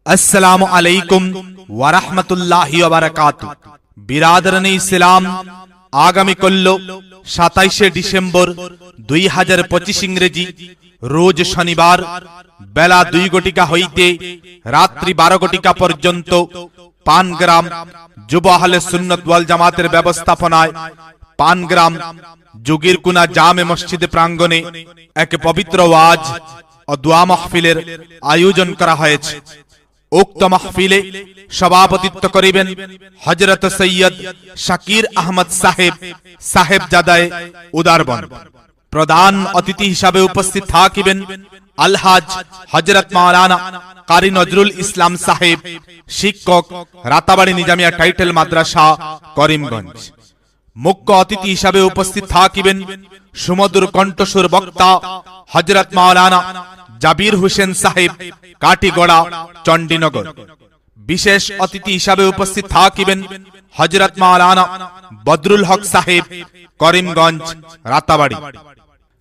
अस्सलामु अलैकुम व रहमतुल्लाहि व बाराकातुहू। बिरादराने इस्लाम आगामी कल्लो 27 डिसेम्बर 2025 इंग्रेजी रोज शनिवार बेला 2 घटिका हईते रात्रि 12 घटिका पर्यन्त पानग्राम जुब आहले सुन्नत ওয়াল জামাতের ব্যবস্থাপনায় পানগ্রাম যোগীরকুনা জামে মসজিদ প্রাঙ্গণে এক পবিত্র ওয়াজ ও দোয়া মাহফিলের আয়োজন করা হয়েছে। উক্ত মাহফিলে সভাপতিত্ব করিবেন হযরত সৈয়দ শাকির আহমদ সাহেবজাদায়ে উদারবন। প্রধান অতিথি হিসাবে উপস্থিত থাকিবেন আলহাজ হযরত মাওলানা কারি নজরুল ইসলাম সাহেব, শিক্ষক, রাতাবাড়ি নিজামিয়া টাইটেল মাদ্রাসা, করিমগঞ্জ। মুখ্য অতিথি হিসাবে উপস্থিত থাকিবেন সুমধুর কণ্ঠস্বর বক্তা হযরত মাওলানা জাবির হোসেন সাহেব, কাটিগড়া, চণ্ডীনগর। বিশেষ অতিথি হিসাবে উপস্থিত থাকিবেন হযরত মাওলানা বদরুল হক সাহেব, করিমগঞ্জ, রাতাবাড়ি।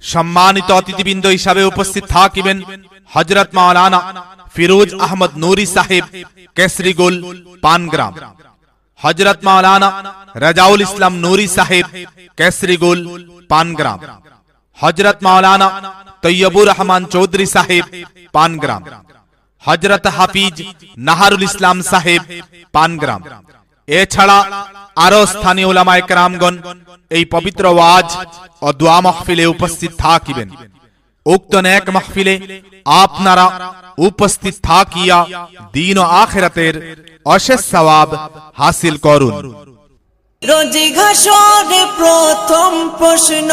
সম্মানিত অতিথিবৃন্দ হিসাবে উপস্থিত থাকিবেন হযরত মাওলানা ফিরোজ আহমদ নুরি সাহেব, কেসরিগোল, পানগ্রাম। হযরত মাওলানা রাজাউল ইসলাম নুরি সাহেব, কেসরিগোল, পানগ্রাম। হযরত মাওলানা তৈয়বুর রহমান চৌধুরী সাহেব, পানগ্রাম। হযরত হাফিজ নাহারুল ইসলাম সাহেব, পানগ্রাম। এছাড়া আরো স্থানীয় উলামায়ে কেরামগণ এই পবিত্র ওয়াজ ও দোয়া মাহফিলে উপস্থিত থাকিবেন। উক্ত নেক মাহফিলে আপনারা উপস্থিত থাকিয়া দ্বীন ও আখিরাতের অশেষ সওয়াব হাসিল করুন। রোজে ঘাসরে প্রথম প্রশ্ন,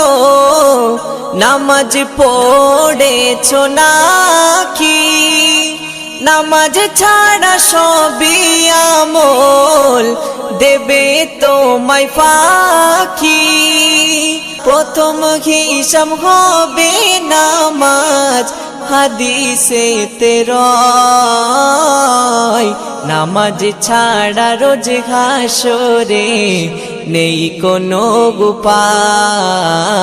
নামাজ পড়েছো নাকি? নামাজ ছাড়া সবই আমল দেবে তোমায় ফাঁকি। প্রথম হিসাব হবে নামাজ, হাদিসেতে রয় নামাজ ছাড়া রোজ হাসরে নেই কোনো উপায়।